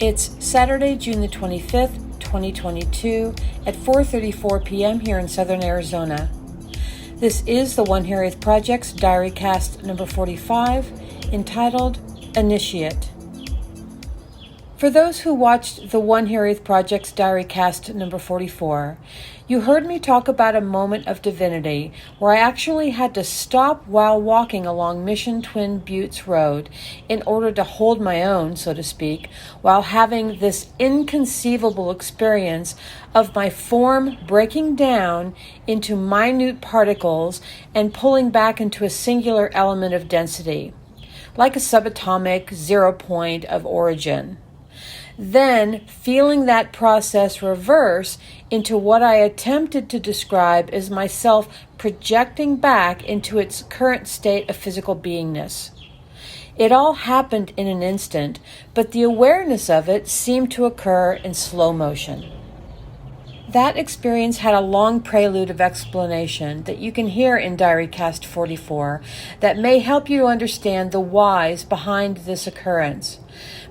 It's Saturday, June the 25th, 2022 at 4:34 p.m. here in Southern Arizona. This is the One Hiraeth Project's DiaryCast number 45, entitled Initiate. For those who watched the One Hiraeth Project's DiaryCast number 44, you heard me talk about a moment of divinity where I actually had to stop while walking along Mission Twin Buttes Road in order to hold my own, so to speak, while having this inconceivable experience of my form breaking down into minute particles and pulling back into a singular element of density, like a subatomic 0 point of origin. Then feeling that process reverse into what I attempted to describe as myself projecting back into its current state of physical beingness. It all happened in an instant, but the awareness of it seemed to occur in slow motion. That experience had a long prelude of explanation that you can hear in DiaryCast 44 that may help you to understand the whys behind this occurrence.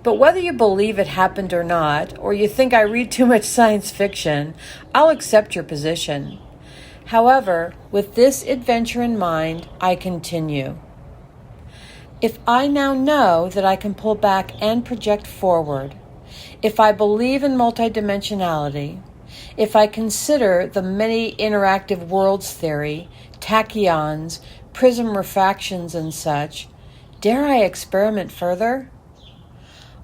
But whether you believe it happened or not, or you think I read too much science fiction, I'll accept your position. However, with this adventure in mind, I continue. If I now know that I can pull back and project forward, if I believe in multidimensionality, if I consider the many interactive worlds theory, tachyons, prism refractions and such, dare I experiment further?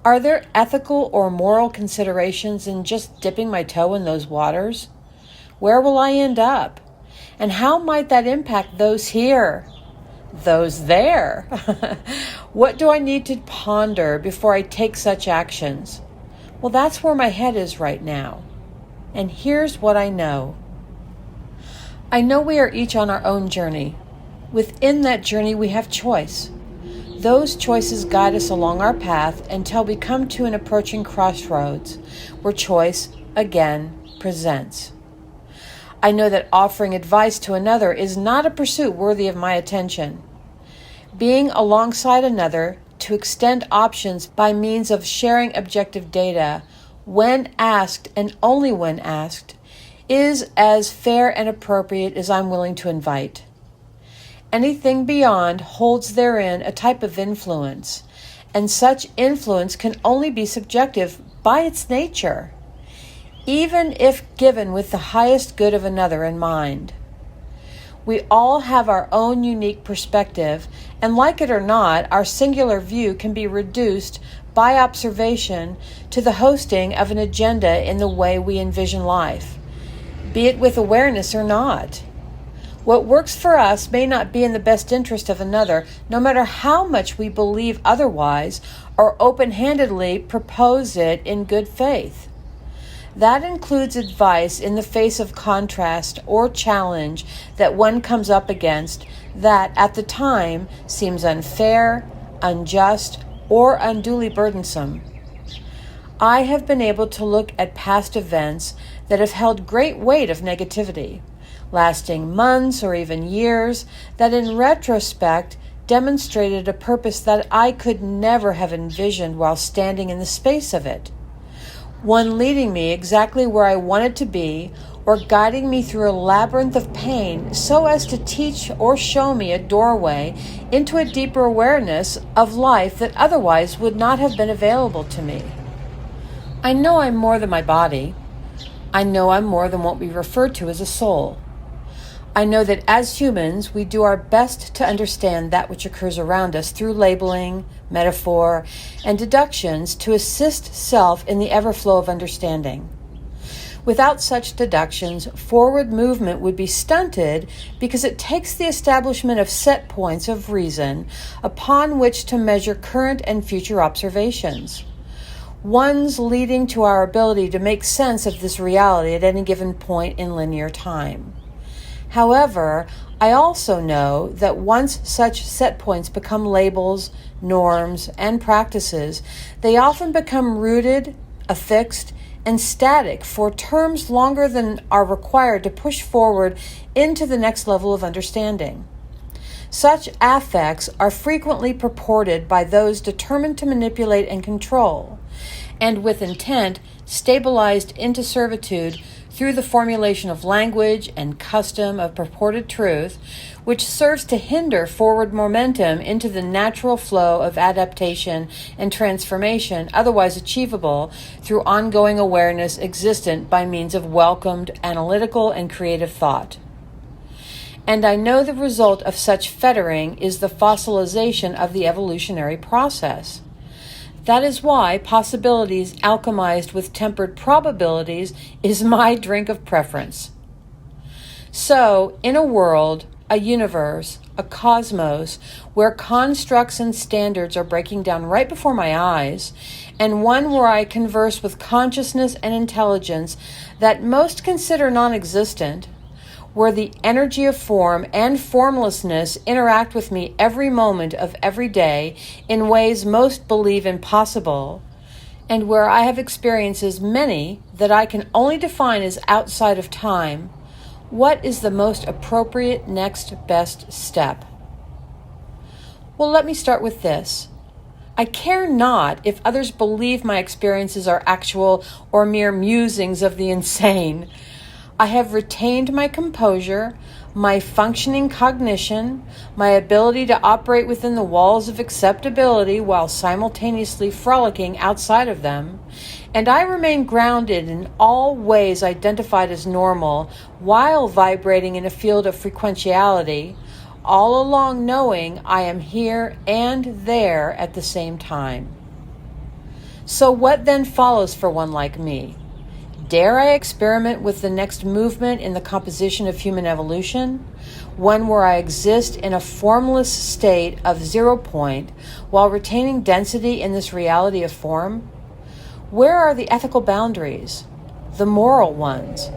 Are there ethical or moral considerations in just dipping my toe in those waters? Where will I end up? And how might that impact those here? Those there? What do I need to ponder before I take such actions? Well, that's where my head is right now. And here's what I know. I know we are each on our own journey. Within that journey, we have choice. Those choices guide us along our path until we come to an approaching crossroads where choice, again, presents. I know that offering advice to another is not a pursuit worthy of my attention. Being alongside another to extend options by means of sharing objective data, when asked and only when asked, is as fair and appropriate as I'm willing to invite. Anything beyond holds therein a type of influence, and such influence can only be subjective by its nature, even if given with the highest good of another in mind. We all have our own unique perspective, and like it or not, our singular view can be reduced by observation to the hosting of an agenda in the way we envision life, be it with awareness or not. What works for us may not be in the best interest of another, no matter how much we believe otherwise or open-handedly propose it in good faith. That includes advice in the face of contrast or challenge that one comes up against that at the time seems unfair, unjust, or unduly burdensome. I have been able to look at past events that have held great weight of negativity, lasting months or even years, that in retrospect demonstrated a purpose that I could never have envisioned while standing in the space of it. One leading me exactly where I wanted to be, or guiding me through a labyrinth of pain so as to teach or show me a doorway into a deeper awareness of life that otherwise would not have been available to me. I know I'm more than my body. I know I'm more than what we refer to as a soul. I know that as humans, we do our best to understand that which occurs around us through labeling, metaphor, and deductions to assist self in the ever-flow of understanding. Without such deductions, forward movement would be stunted because it takes the establishment of set points of reason upon which to measure current and future observations, ones leading to our ability to make sense of this reality at any given point in linear time. However, I also know that once such set points become labels, norms, and practices, they often become rooted, affixed, and static for terms longer than are required to push forward into the next level of understanding. Such affects are frequently purported by those determined to manipulate and control, and with intent stabilized into servitude through the formulation of language and custom of purported truth, which serves to hinder forward momentum into the natural flow of adaptation and transformation otherwise achievable through ongoing awareness existent by means of welcomed analytical and creative thought. And I know the result of such fettering is the fossilization of the evolutionary process. That is why possibilities alchemized with tempered probabilities is my drink of preference. So, in a world, a universe, a cosmos, where constructs and standards are breaking down right before my eyes, and one where I converse with consciousness and intelligence that most consider non-existent, where the energy of form and formlessness interact with me every moment of every day in ways most believe impossible, and where I have experiences many that I can only define as outside of time, what is the most appropriate next best step? Well, let me start with this. I care not if others believe my experiences are actual or mere musings of the insane. I have retained my composure, my functioning cognition, my ability to operate within the walls of acceptability while simultaneously frolicking outside of them, and I remain grounded in all ways identified as normal while vibrating in a field of frequentiality, all along knowing I am here and there at the same time. So what then follows for one like me? Dare I experiment with the next movement in the composition of human evolution? One where I exist in a formless state of 0 point while retaining density in this reality of form? Where are the ethical boundaries, the moral ones?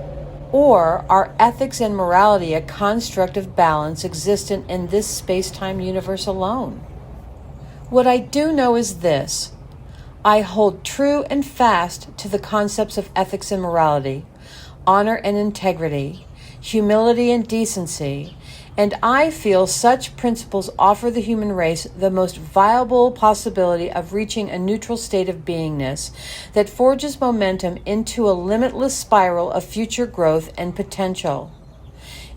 Or are ethics and morality a construct of balance existent in this space-time universe alone? What I do know is this. I hold true and fast to the concepts of ethics and morality, honor and integrity, humility and decency, and I feel such principles offer the human race the most viable possibility of reaching a neutral state of beingness that forges momentum into a limitless spiral of future growth and potential.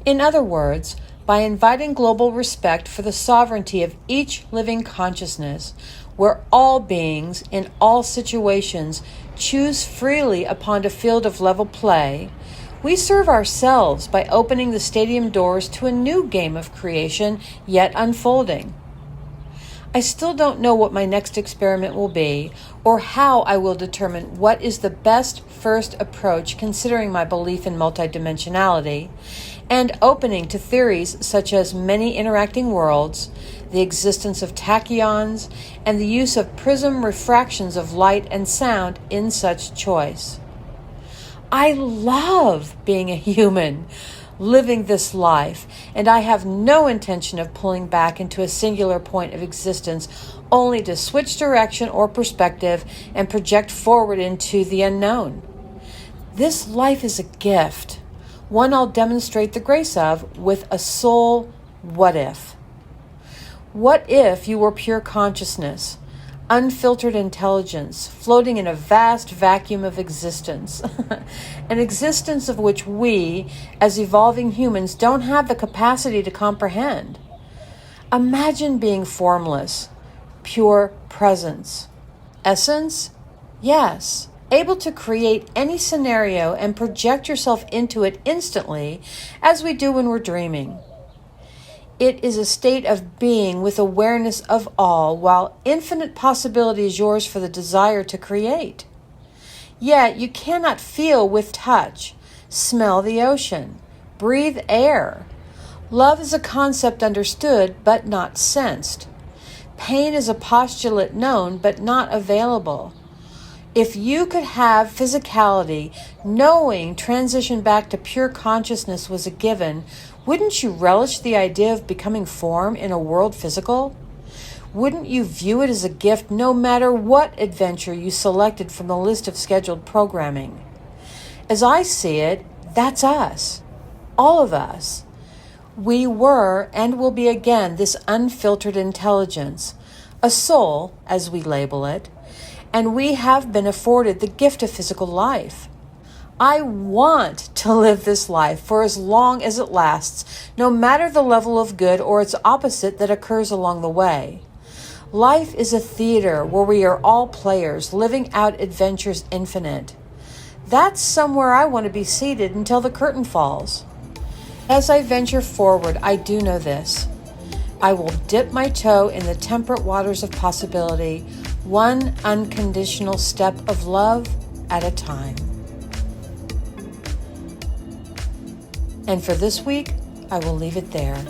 In other words, by inviting global respect for the sovereignty of each living consciousness, where all beings in all situations choose freely upon a field of level play, we serve ourselves by opening the stadium doors to a new game of creation yet unfolding. I still don't know what my next experiment will be, or how I will determine what is the best first approach considering my belief in multidimensionality, and opening to theories such as many interacting worlds, the existence of tachyons, and the use of prism refractions of light and sound in such choice. I love being a human, living this life, and I have no intention of pulling back into a singular point of existence only to switch direction or perspective and project forward into the unknown. This life is a gift, one I'll demonstrate the grace of with a soul what if. What if you were pure consciousness, unfiltered intelligence, floating in a vast vacuum of existence, an existence of which we, as evolving humans, don't have the capacity to comprehend? Imagine being formless, pure presence. Essence? Yes. Able to create any scenario and project yourself into it instantly, as we do when we're dreaming. It is a state of being with awareness of all, while infinite possibility is yours for the desire to create. Yet you cannot feel with touch, smell the ocean, breathe air. Love is a concept understood but not sensed. Pain is a postulate known but not available. If you could have physicality, knowing transition back to pure consciousness was a given, wouldn't you relish the idea of becoming form in a world physical? Wouldn't you view it as a gift no matter what adventure you selected from the list of scheduled programming? As I see it, that's us. All of us. We were and will be again this unfiltered intelligence, a soul, as we label it, and we have been afforded the gift of physical life. I want to live this life for as long as it lasts, no matter the level of good or its opposite that occurs along the way. Life is a theater where we are all players, living out adventures infinite. That's somewhere I want to be seated until the curtain falls. As I venture forward, I do know this. I will dip my toe in the temperate waters of possibility, one unconditional step of love at a time. And for this week, I will leave it there.